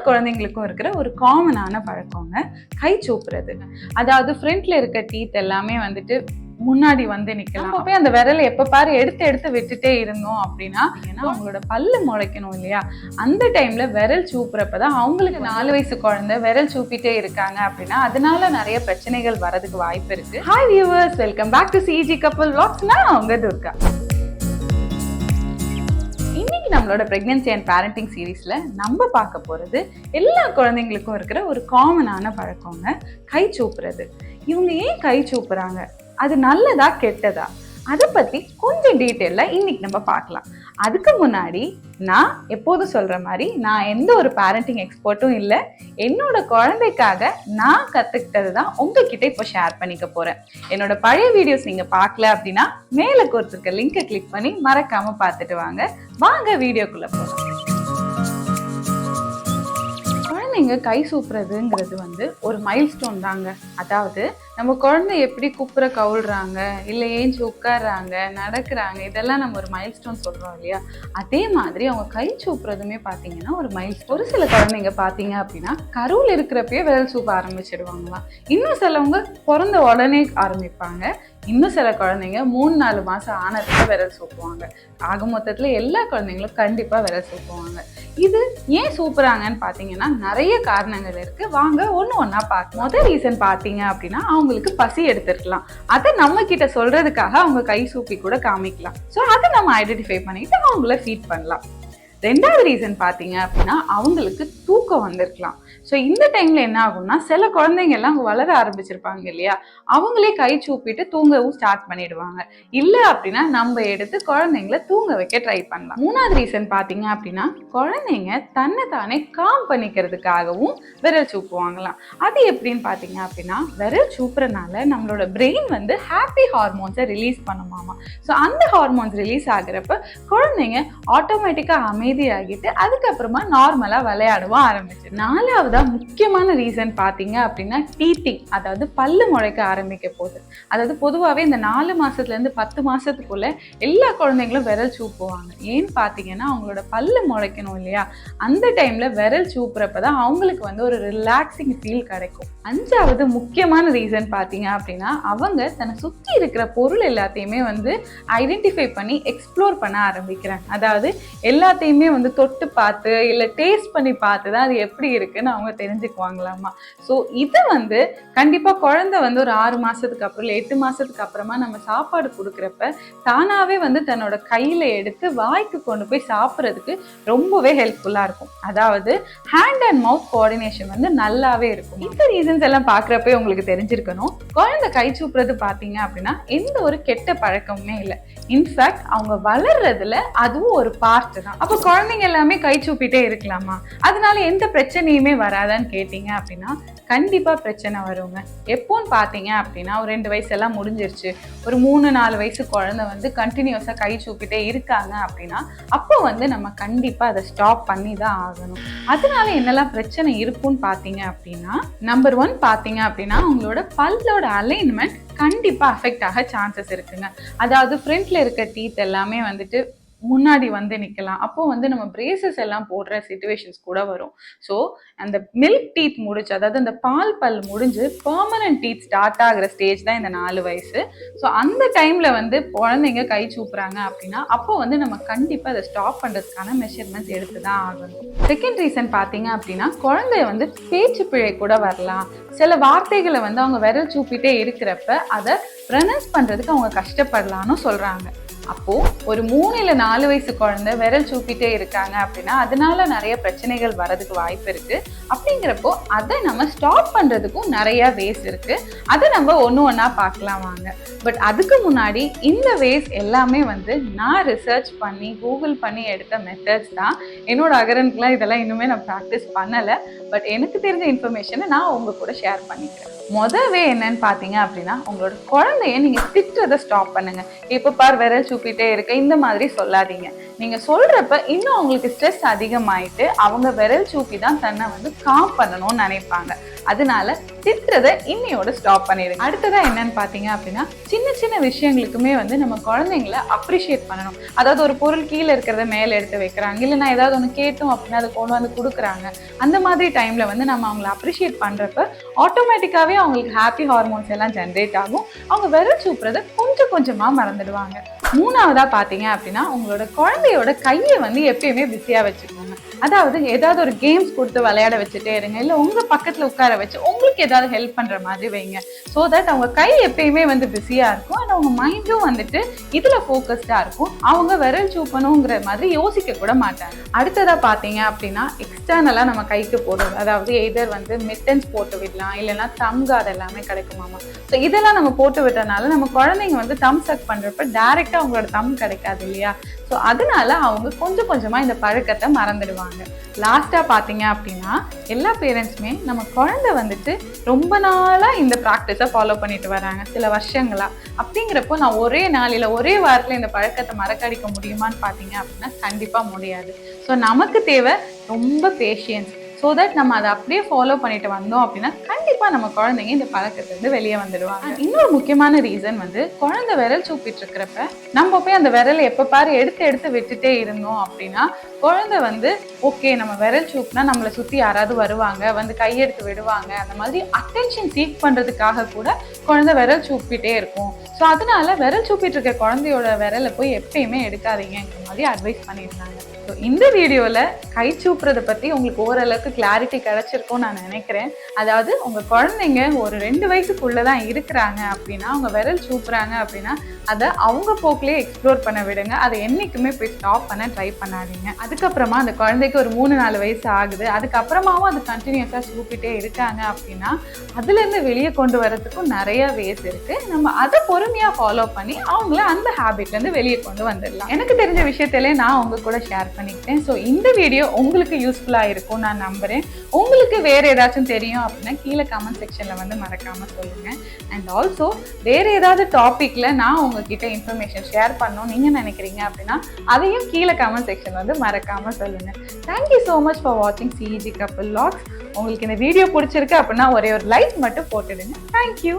குழந்தைங்களுக்கும் இருக்கிற ஒரு காமனான பழக்கங்க கை சூப்புறது. அதாவது ஃப்ரண்ட்ல இருக்க டீத் எல்லாமே வந்துட்டு முன்னாடி வந்து நிக்கலாம். போய் அந்த விரலை எப்ப பாரு எடுத்து எடுத்து விட்டுட்டே இருந்தோம் அப்படின்னா அவங்களோட பல்லு முளைக்கணும் இல்லையா, அந்த டைம்ல விரல் சூப்புறப்பதான் அவங்களுக்கு 4 வயசு குழந்தை விரல் சூப்பிட்டே இருக்காங்க அப்படின்னா அதனால நிறைய பிரச்சனைகள் வரதுக்கு வாய்ப்பு இருக்கு. Hi viewers, welcome back to சிஜி கப்பல் vlogs. நான் உங்க துர்கா. இன்னைக்கு நம்மளோட பிரெக்னன்சி அண்ட் பேரண்டிங் சீரீஸ்ல நம்ம பார்க்க போறது எல்லா குழந்தைங்களுக்கும் இருக்கிற ஒரு காமனான பழக்கங்க கை சூப்புறது. இவங்க ஏன் கை சூப்புறாங்க, அது நல்லதா கெட்டதா, அதை பத்தி கொஞ்சம் டீட்டெயிலா இன்னைக்கு நம்ம பார்க்கலாம். அதுக்கு முன்னாடி நான் எப்போதும் சொல்ற மாதிரி நான் எந்த ஒரு பேரண்டிங் எக்ஸ்பர்ட்டும் இல்லை. என்னோட குழந்தைக்காக நான் கத்துக்கிட்டது தான் உங்ககிட்ட இப்போ ஷேர் பண்ணிக்க போறேன். என்னோட பழைய வீடியோஸ் நீங்க பார்க்கல அப்படின்னா மேல கொடுத்துருக்க லிங்கை கிளிக் பண்ணி மறக்காம பார்த்துட்டு வாங்க வீடியோக்குள்ள போகலாம். குழந்தைங்க கை சூப்புறதுங்கிறது வந்து ஒரு மைல்ஸ்டோன் தாங்க. அதாவது நம்ம குழந்தை எப்படி குப்புற கவுள்றாங்க, இல்லை ஏஞ்சி உட்காடுறாங்க, நடக்கிறாங்க, இதெல்லாம் நம்ம ஒரு மைல்ஸ்டோன் சொல்றோம் இல்லையா, அதே மாதிரி அவங்க கை சூப்புறதுமே பார்த்தீங்கன்னா ஒரு மைல்ஸ்டோன். ஒரு சில குழந்தைங்க பார்த்தீங்க அப்படின்னா கருவில் இருக்கிறப்பயே விரல் சூப்ப ஆரம்பிச்சிடுவாங்களாம். இன்னும் சிலவங்க பிறந்த உடனே ஆரம்பிப்பாங்க. இன்னும் சில குழந்தைங்க 3-4 மாசம் ஆனதுக்கு விரல் சூப்புவாங்க. ஆக மொத்தத்துல எல்லா குழந்தைங்களும் கண்டிப்பா விரல் சூப்புவாங்க. இது ஏன் சூப்புறாங்கன்னு பாத்தீங்கன்னா நிறைய காரணங்கள் இருக்கு. வாங்க ஒண்ணா பார்க்கலாம். முதல் ரீசன் பாத்தீங்க அப்படின்னா அவங்களுக்கு பசி எடுத்துருக்கலாம். அதை நம்ம கிட்ட சொல்றதுக்காக அவங்க கை சூப்பி கூட காமிக்கலாம். ஸோ அதை நம்ம ஐடென்டிஃபை பண்ணிட்டு அவங்கள ஃபீட் பண்ணலாம். ரெண்டாவது ரீசன் பார்த்தீங்க அப்படின்னா அவங்களுக்கு தூக்கம் வந்திருக்கலாம். ஸோ இந்த டைம்ல என்ன ஆகும்னா சில குழந்தைங்க எல்லாம் வளர ஆரம்பிச்சிருப்பாங்க இல்லையா, அவங்களே கை சூப்பிட்டு தூங்கவும் ஸ்டார்ட் பண்ணிடுவாங்க. இல்லை அப்படின்னா நம்ம எடுத்து குழந்தைங்கள தூங்க வைக்க ட்ரை பண்ணலாம். மூணாவது ரீசன் பார்த்தீங்க அப்படின்னா குழந்தைங்க தன்னை தானே காம் பண்ணிக்கிறதுக்காகவும் விரல் சூப்புவாங்களாம். அது எப்படின்னு பார்த்தீங்க அப்படின்னா விரல் சூப்புறனால நம்மளோட பிரெயின் வந்து ஹாப்பி ஹார்மோன்ஸை ரிலீஸ் பண்ணுமாமா. ஸோ அந்த ஹார்மோன்ஸ் ரிலீஸ் ஆகுறப்ப குழந்தைங்க ஆட்டோமேட்டிக்காக ஆகிட்டு அதுக்கப்புறமா நார்மலா விளையாடவும் ஆரம்பிச்சு. நாலாவதா முக்கியமான ரீசன் பாத்தீங்க அப்படின்னா டீத்திங், அதாவது பல்லு முளைக்க ஆரம்பிக்க போகுது. அதாவது பொதுவாகவே இந்த 4 மாசத்துல இருந்து 10 மாசத்துக்குள்ள எல்லா குழந்தைங்களும் விரல் சூப்புவாங்க. ஏன்னு பாத்தீங்கன்னா அவங்களோட பல்லு முளைக்கணும் இல்லையா, அந்த டைம்ல விரல் சூப்புறப்பதான் அவங்களுக்கு வந்து ஒரு ரிலாக்ஸிங் ஃபீல் கிடைக்கும். அஞ்சாவது முக்கியமான ரீசன் பாத்தீங்க அப்படின்னா அவங்க தன்னை சுற்றி இருக்கிற பொருள் எல்லாத்தையுமே வந்து ஐடென்டிஃபை பண்ணி எக்ஸ்ப்ளோர் பண்ண ஆரம்பிக்கிறாங்க. அதாவது எல்லாத்தையுமே வந்து தொட்டு பார்த்து இல்லை டேஸ்ட் பண்ணி பார்த்து தான் அது எப்படி இருக்குன்னு அவங்க தெரிஞ்சுக்குவாங்களாமா. ஸோ இது வந்து கண்டிப்பாக குழந்தை வந்து ஒரு 6 மாசத்துக்கு அப்புறம் இல்லை 8 மாசத்துக்கு அப்புறமா நம்ம சாப்பாடு கொடுக்குறப்ப தானாகவே வந்து தன்னோட கையில் எடுத்து வாய்க்கு கொண்டு போய் சாப்பிட்றதுக்கு ரொம்பவே ஹெல்ப்ஃபுல்லாக இருக்கும். அதாவது ஹேண்ட் அண்ட் மவுத் கோஆர்டினேஷன் வந்து நல்லாவே இருக்கும். இந்த ரீசன்ஸ் எல்லாம் பார்க்குறப்ப உங்களுக்கு தெரிஞ்சிருக்கணும், குழந்தை கை சூப்புறது பார்த்தீங்க அப்படின்னா எந்த ஒரு கெட்ட பழக்கமுமே இல்லை. இன்ஃபேக்ட் அவங்க வளர்றதுல அதுவும் ஒரு பார்ட் தான். அப்போ குழந்தைங்க எல்லாமே கை சூப்பிட்டே இருக்கலாமா, அதனால எந்த பிரச்சனையுமே வராதான்னு கேட்டீங்க அப்படின்னா கண்டிப்பா பிரச்சனை வருங்க. எப்போன்னு பாத்தீங்க அப்படின்னா ஒரு 2 வயசெல்லாம் முடிஞ்சிருச்சு, ஒரு 3-4 வயசு குழந்தை வந்து கண்டினியூஸா கை சூப்பிட்டே இருக்காங்க அப்படின்னா அப்போ வந்து நம்ம கண்டிப்பா அதை ஸ்டாப் பண்ணி தான் ஆகணும். அதனால என்னெல்லாம் பிரச்சனை இருக்குன்னு பாத்தீங்க அப்படின்னா நம்பர் 1 பாத்தீங்க அப்படின்னா உங்களோட பல்லோட அலைன்மெண்ட் கண்டிப்பா அஃபெக்ட் ஆக சான்சஸ் இருக்குங்க. அதாவது ஃப்ரண்ட்ல இருக்க டீத் எல்லாமே வந்துட்டு முன்னாடி வந்து நிக்கலாம். அப்போ வந்து நம்ம பிரேசஸ் எல்லாம் போடுற சிச்சுவேஷன்ஸ் கூட வரும். ஸோ அந்த மில்க் டீத் முடிச்சு, அதாவது அந்த பால் பல் முடிஞ்சு பெர்மனன்ட் டீத் ஸ்டார்ட் ஆகிற ஸ்டேஜ் தான் இந்த 4 வயசு. ஸோ அந்த டைம்ல வந்து குழந்தைங்க கை சூப்புறாங்க அப்படின்னா அப்போ வந்து நம்ம கண்டிப்பா அதை ஸ்டாப் பண்றதுக்கான மெஷர்மெண்ட்ஸ் எடுத்து தான் ஆகணும். செகண்ட் ரீசன் பார்த்தீங்க அப்படின்னா குழந்தைய வந்து பேச்சு பிழை கூட வரலாம். சில வார்த்தைகளை வந்து அவங்க விரல் சூப்பிட்டே இருக்கிறப்ப அதை ப்ரொனவுன்ஸ் பண்றதுக்கு அவங்க கஷ்டப்படலாம்னு சொல்றாங்க. அப்போ ஒரு 3 இல்ல 4 வயசு குழந்தை விரல் சூப்பிட்டே இருக்காங்க அப்படின்னா அதனால நிறைய பிரச்சனைகள் வரதுக்கு வாய்ப்பு இருக்கு. அப்படிங்கிறப்போ அதை நம்ம ஸ்டாப் பண்றதுக்கும் நிறைய வேஸ் இருக்கு. அதை நம்ம ஒண்ணா பார்க்கலாம் வாங்க. பட் அதுக்கு முன்னாடி இந்த வேஸ் எல்லாமே வந்து நான் ரிசர்ச் பண்ணி கூகுள் பண்ணி எடுத்த மெத்தட்ஸ் தான். என்னோட அகரனுக்குலாம் இதெல்லாம் இன்னுமே நான் ப்ராக்டிஸ் பண்ணலை. பட் எனக்கு தெரிஞ்ச இன்ஃபர்மேஷனை நான் உங்க கூட ஷேர் பண்ணிக்கிறேன். முதவே என்னன்னு பார்த்தீங்க அப்படின்னா உங்களோட குழந்தைய நீங்க திட்டுறதை ஸ்டாப் பண்ணுங்க. இப்போ பார் விரல் சூப்பிட்டே இருக்கு இந்த மாதிரி சொல்லாதீங்க. நீங்க சொல்றப்ப இன்னும் அவங்களுக்கு ஸ்ட்ரெஸ் அதிகமாயிட்டு அவங்க விரல் சூப்பி தான் தன்னை வந்து காம் பண்ணணும்னு நினைப்பாங்க. அதனால திட்டுறத இன்னையோட ஸ்டாப் பண்ணிடுங்க. அடுத்ததா என்னன்னு பாத்தீங்க அப்படின்னா, சின்ன சின்ன விஷயங்களுக்குமே வந்து நம்ம குழந்தைங்களை அப்ரிஷியேட் பண்ணணும். அதாவது ஒரு பொருள் கீழே இருக்கிறத மேல எடுத்து வைக்கிறாங்க, இல்லைன்னா ஏதாவது ஒன்று கேட்டோம் அப்படின்னா அதை கொண்டு வந்து கொடுக்குறாங்க. அந்த மாதிரி டைம்ல வந்து நம்ம அவங்களை அப்ரிஷியேட் பண்றப்ப ஆட்டோமேட்டிக்காவே அவங்களுக்கு ஹாப்பி ஹார்மோன்ஸ் எல்லாம் ஜென்ரேட் ஆகும். அவங்க விரல் சூப்புறத கொஞ்சம் கொஞ்சமா மறந்துடுவாங்க. மூணாவதா பாத்தீங்க அப்படின்னா, உங்களோட குழந்தையோட கையை வந்து எப்பயுமே பிஸியா வச்சுக்கோங்க. அதாவது ஏதாவது ஒரு கேம்ஸ் கொடுத்து விளையாட வச்சுட்டே இருங்க, இல்ல உங்க பக்கத்துல உட்கார வச்சு உங்களுக்கு ஏதாவது ஹெல்ப் பண்ற மாதிரி வைங்க. சோ தட் அவங்க கை எப்பயுமே வந்து பிஸியா இருக்கும், அண்ட் அவங்க மைண்டும் வந்துட்டு இதுல போக்கஸ்டா இருக்கும். அவங்க விரல் சூப்பணுங்கிற மாதிரி யோசிக்க கூட மாட்டாங்க. அடுத்ததா பாத்தீங்க அப்படின்னா, எக்ஸ்டர்னலா நம்ம கைக்கு போடுறது, அதாவது எதர் வந்து மிட்டன்ஸ் போட்டு விடலாம், இல்லைன்னா தம் கார்டு எல்லாமே கிடைக்குமாமா. ஸோ இதெல்லாம் நம்ம போட்டு விட்டனால நம்ம குழந்தைங்க வந்து தம் சக் பண்றப்ப டைரக்டா அவங்களோட தம் கிடைக்காது இல்லையா. ஸோ அதனால அவங்க கொஞ்சம் கொஞ்சமா இந்த பழக்கத்தை மறந்துடுவாங்க. லாஸ்டா பாத்தீங்க அப்படின்னா, எல்லா பேரண்ட்ஸுமே நம்ம குழந்தை வந்துட்டு ரொம்ப நாளா இந்த ப்ராக்டிஸை ஃபாலோ பண்ணிட்டு வராங்க, சில வருஷங்களா. அப்படிங்கிறப்போ நான் ஒரே நாளில் ஒரே வாரத்தில் இந்த பழக்கத்தை மறக்கடிக்க முடியுமான்னு பார்த்தீங்க அப்படின்னா கண்டிப்பாக முடியாது. ஸோ நமக்கு தேவை ரொம்ப பேஷியன்ஸ். ஸோ தட் நம்ம அதை அப்படியே ஃபாலோ பண்ணிட்டு வந்தோம் அப்படின்னா கண்டிப்பாக நம்ம குழந்தைங்க இந்த பழக்கத்திலிருந்து வெளியே வந்துடுவாங்க. இன்னொரு முக்கியமான ரீசன் வந்து, குழந்தை விரல் சூப்பிட்டு இருக்கிறப்ப நம்ம போய் அந்த விரலை எப்போ பாரு எடுத்து எடுத்து விட்டுட்டே இருந்தோம் அப்படின்னா குழந்தை வந்து ஓகே நம்ம விரல் சூப்னா நம்மளை சுற்றி யாராவது வருவாங்க, வந்து கையெடுத்து விடுவாங்க, அந்த மாதிரி அட்டென்ஷன் சீக் பண்ணுறதுக்காக கூட குழந்தை விரல் சூப்பிட்டே இருக்கும். ஸோ அதனால விரல் சூப்பிட்டு இருக்க குழந்தையோட விரலை போய் எப்பயுமே எடுக்காதீங்கிற மாதிரி அட்வைஸ் பண்ணியிருந்தாங்க. ஸோ இந்த வீடியோவில் கை சூப்புறதை பற்றி உங்களுக்கு ஓரளவுக்கு கிளாரிட்டி கிடைச்சிருக்கும்னு நான் நினைக்கிறேன். அதாவது உங்கள் குழந்தைங்க ஒரு 2 வயசுக்குள்ளே தான் இருக்கிறாங்க அப்படின்னா, அவங்க விரல் சூப்புறாங்க அப்படின்னா அதை அவங்க போக்கிலே எக்ஸ்ப்ளோர் பண்ண விடுங்க. அதை என்றைக்குமே போய் ஸ்டாப் பண்ண ட்ரை பண்ணாதீங்க. அதுக்கப்புறமா அந்த குழந்தைக்கு ஒரு 3-4 வயசு ஆகுது, அதுக்கப்புறமாவும் அது கண்டினியூஸாக சூப்பிட்டே இருக்காங்க அப்படின்னா அதுலேருந்து வெளியே கொண்டு வரதுக்கும் நிறைய வேஸ் இருக்குது. நம்ம அதை பொறுமையாக ஃபாலோ பண்ணி அவங்கள அந்த ஹேபிட்லேருந்து வெளியே கொண்டு வந்துடலாம். எனக்கு தெரிஞ்ச விஷயத்திலே நான் உங்க கூட ஷேர் பண்ணிக்கிட்டேன். ஸோ இந்த வீடியோ உங்களுக்கு யூஸ்ஃபுல்லாக இருக்கும் நான் நம்புகிறேன். உங்களுக்கு வேறு ஏதாச்சும் தெரியும் அப்படின்னா கீழே கமெண்ட் செக்ஷனில் வந்து மறக்காமல் சொல்லுங்கள். அண்ட் ஆல்சோ வேறு ஏதாவது டாப்பிக்கில் நான் உங்ககிட்ட இன்ஃபர்மேஷன் ஷேர் பண்ணணும்னு நீங்கள் நினைக்கிறீங்க அப்படின்னா அதையும் கீழே கமெண்ட் செக்ஷன் வந்து மறக்காமல் சொல்லுங்கள். தேங்க்யூ ஸோ மச் ஃபார் வாட்சிங் சிஇஜி கப்புள் வ்ளாக்ஸ். உங்களுக்கு இந்த வீடியோ பிடிச்சிருக்கு அப்படின்னா ஒரே ஒரு லைக் மட்டும் போட்டுடுங்க. தேங்க்யூ.